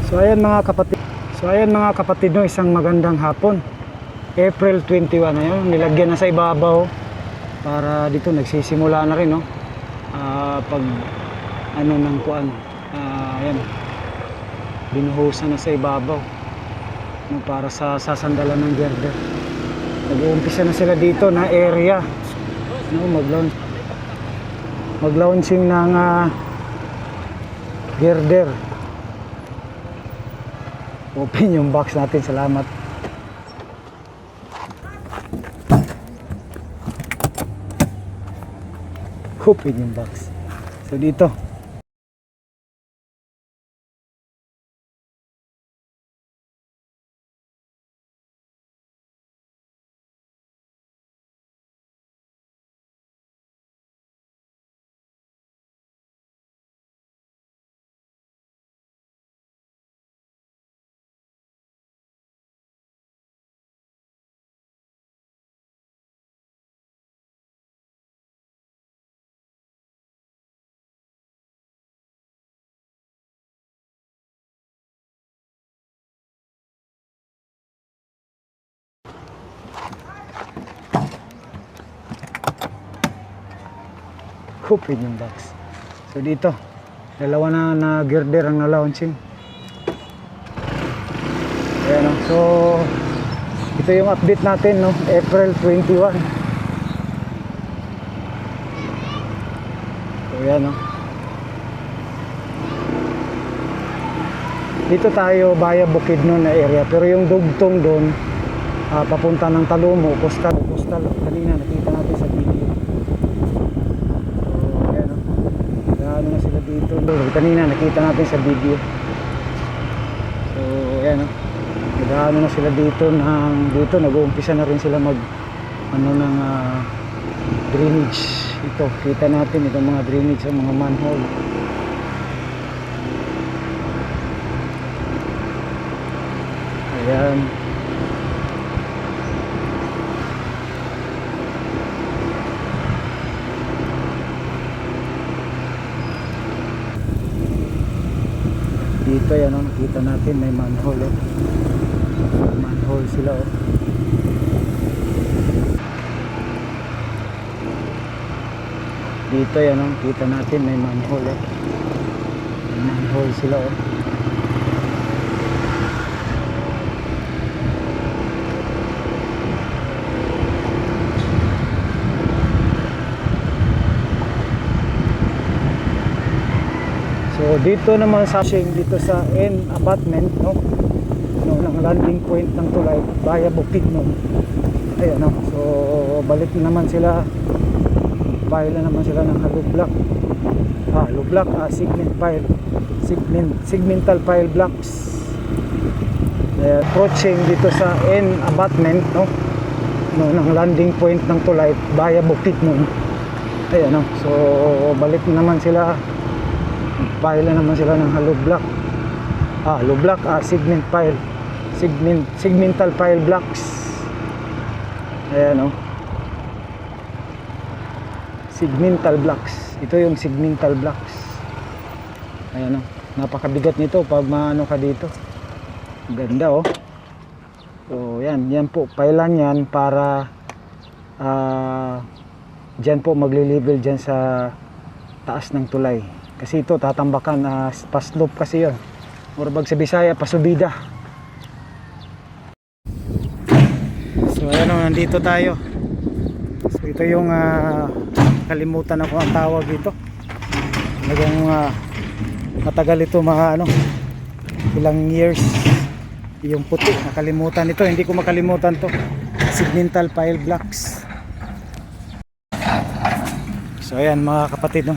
So ayan mga kapatid no, isang magandang hapon. April 21 na yun, nilagyan na sa ibabaw para dito nagsisimula na rin no. Pag ano ng kuan, ayan, binuhusan na sa ibabaw no, para sa sasandalan ng girder. Nag-uumpisa na sila dito na area no, mag-launching ng girder. Open yung box natin, salamat. Open yung box. So dito open yung box. So dito dalawa na girder ang na-launching. Ayan o. So ito yung update natin no, April 21. So yan o. Dito tayo via Bukidnon na area, pero yung dugtong doon papunta ng Talumo, Coastal kanina nakita natin sa video. Ano na sila dito, kanina nakita natin sa video. So ayan o, nag-ano na sila dito dito nag-uumpisa na rin sila mag ano ng drainage. Ito kita natin itong mga drainage sa mga manhole. Ayan. Dito yan o, nakita natin may manhole o. Manhole sila o. Dito yan o, nakita natin may manhole o. Manhole sila o. So dito naman sa dito sa N abutment no, ng landing point ng tulay via Bukidnon. Ayan no. So balik na naman sila. File na naman sila ng hollow block. Hollow block, segmental pile blocks. Approaching dito sa N abutment no, ng landing point ng tulay via Bukidnon. Ayan no. So balik na naman sila. Pile na naman sila ng hollow block. Hollow block, segmental pile blocks. Ayan o. Segmental blocks. Ito yung segmental blocks. Ayan o. Napakabigat nito pag maano ka dito. Ganda o. So yan po. Pilan yan para dyan po magli-level dyan sa taas ng tulay. Kasi ito tatambakan, pa-slope kasi yun. Murabag sa Bisaya, pasubida. So ayan o, nandito tayo. So ito yung kalimutan ako ang tawag dito. Talagang matagal ito mga ano, ilang years. Yung puti, nakalimutan ito. Hindi ko makalimutan to. Segmental pile blocks. So ayan mga kapatid no.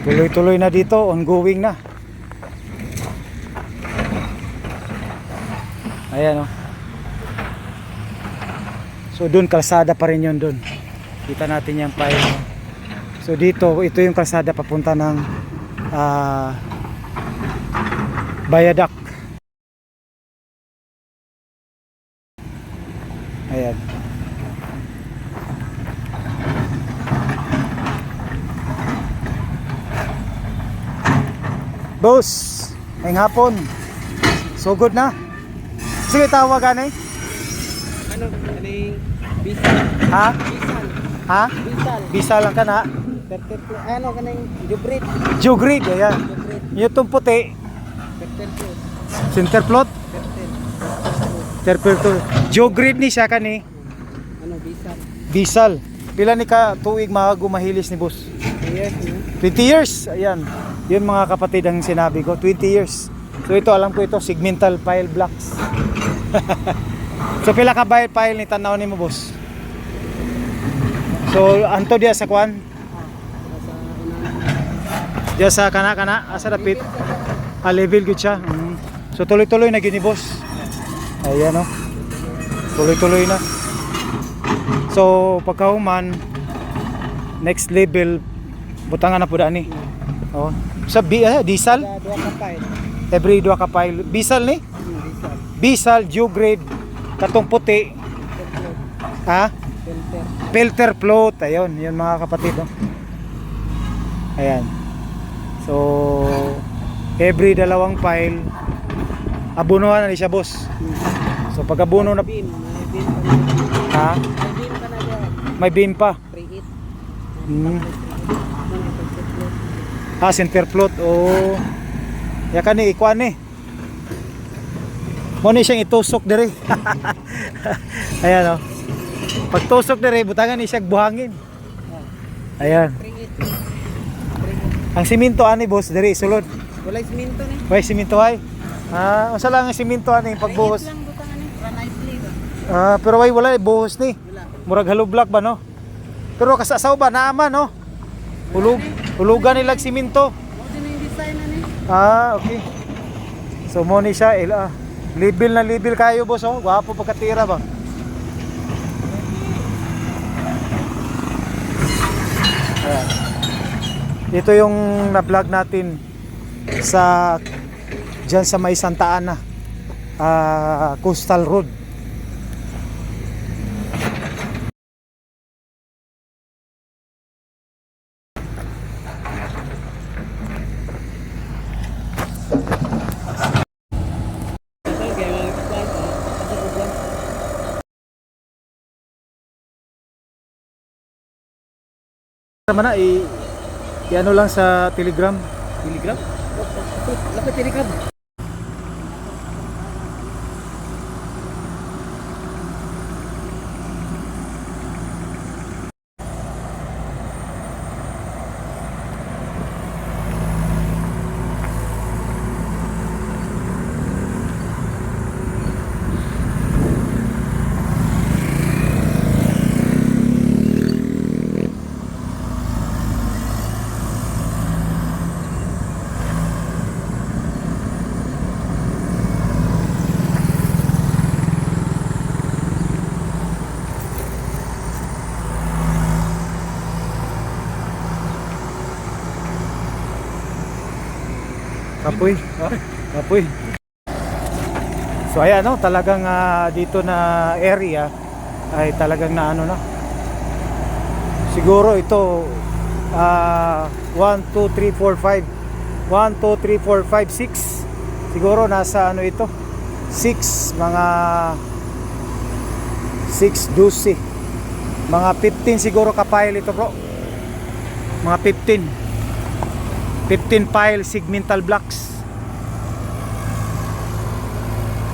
Tuloy-tuloy na dito, ongoing na. Ayan o. So doon kalsada pa rin yun doon. Kita natin yung pile. So dito, ito yung kalsada papunta ng viaduct. Ayan. Boss, ngayong hapon. So good na. Sige, tawagan eh. Ano Bisal? Ha? Bisal. Ha? Bisal. Bisa lang ka na. Perterplo. Ano kanang Jubrit? Jugrid, ayan. Jubrit. Yung itong puti, Perterplo. Centerplot. Perter. Terpilto. Jugrid ni siya kani. Ano Bisal? Bisal. Pila ni ka tuig mga gumahilis ni boss? Yes, 20 years. Ayan. Yun mga kapatid ang sinabi ko. 20 years. So ito, alam ko ito, segmental pile blocks. So pila ka pile ni tanaw ni mo boss? So anto dia sa kwan? Dia sa kana asa dapit? Level gud siya. So tuloy-tuloy na gyud ni boss. Ayan oh. Tuloy-tuloy na. So pagkahuman next level butangan na pud ani. Oh. Sa diesel Dua ka pile. every 2 ka pile. Bisal ni? Bisal. Bisal Jugrid katong puti. Perterplo. Ha? Perter. Filter float. Ayun, yun mga kapatid oh. Ayan. So every 2 pile abunuhan na ni siya boss. So pag abuno na Beam. May beam pa na. ha? May beam pa na dyan. May beam pa. Pre-hit. Center float. Oh. Ya kani ikuan ni. Mo ni siyang itusok diri. Ayan oh. Pag tusok diri butangan ni siya buhangin. Ayan. Pre-hit. Ang simento ani boss diri sulod. Walay siminto ni. Way simento ay. Unsa lang ang simento ani pagbuhos. Pre-hit lang butangan ni. Para nicely ba? Pero way wala buhos ni. Wala. Murag hollow block ba no? Pero kasasaw ba naama no? Hulugan nilag simento. Mo din yung design na ni. Okay. So mo ni siya level na level kayo boss oh. Gwapo pagkatira ba? Ayan. Ito yung na-vlog natin sa diyan sa may Santa Ana Coastal Road. Naman na i-ano lang sa Telegram. Telegram? Lapit Telegram. Kapoy. Kapoy. So ayan no, talagang dito na area ay talagang na ano na. Siguro ito 1 2 3 4 5 1 2 3 4 5 6 siguro nasa ano ito 6 mga 6 12 mga 15 siguro ka-pile ito bro, mga 15 pile segmental blocks.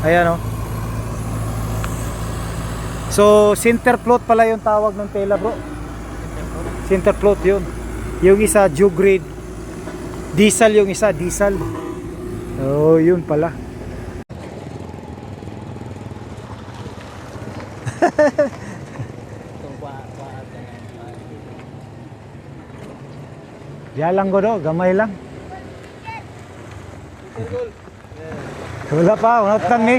Ayan o. So center float pala yung tawag ng tela bro. Center float yun. Yung isa Jugrid. Diesel yung isa, diesel. Oh, yun pala. Diyan ko do, gamay lang. Wala pa, wala tang ni.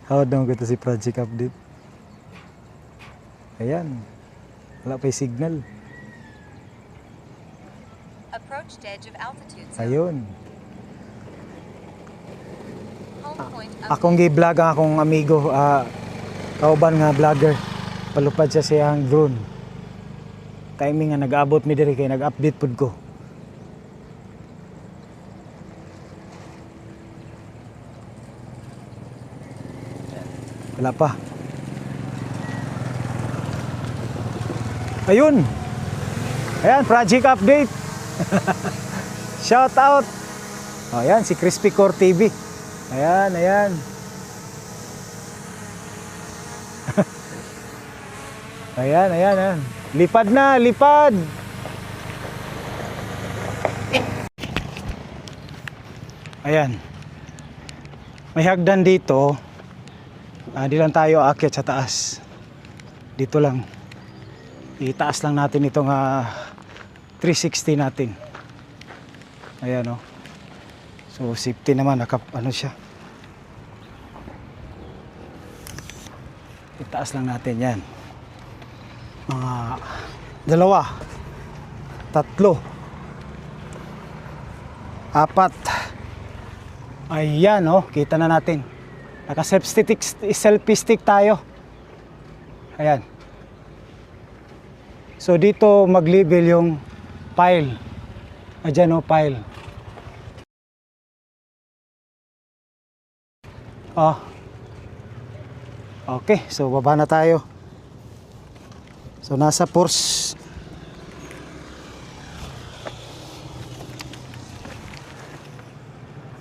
Hawad naman ko ito si Project Update. Ayan. Wala pa yung signal. Approached edge of altitude zone. Ayun. Akong gi-vlog ang akong amigo, kauban nga vlogger. Palupad siya siyang drone. Timing nga nag-abot mi diri kay nag-update pud ko. Wala pa. Ayun. Ayan, project update. Shout out. Ayan, si Crispy Core TV. Ayan, ayan. Ayan, ayan, ayan. Lipad na, lipad. Ayan. May hagdan dito. Di lang tayo aakyat sa taas. Dito lang. Itaas lang natin itong 360 natin. Ayan, oh. So safety naman, ano siya. Itaas lang natin yan. Mga 2, 3, 4. Ayan, oh, kita na natin. Naka selfie stick tayo. Ayan. So dito mag-level yung pile. Ayan, oh, pile. Oh. Okay, so baba na tayo. So nasa force.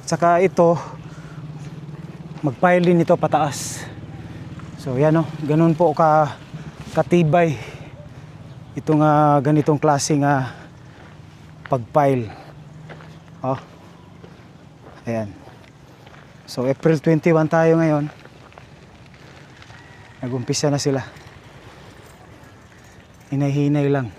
Saka ito mag-pile din ito pataas. So yan, oh, ganun po katibay itong ganitong klaseng pag-pile. Oh. Ayan. So April 21 tayo ngayon. Nag-umpisa na sila. Hinay-hinay lang.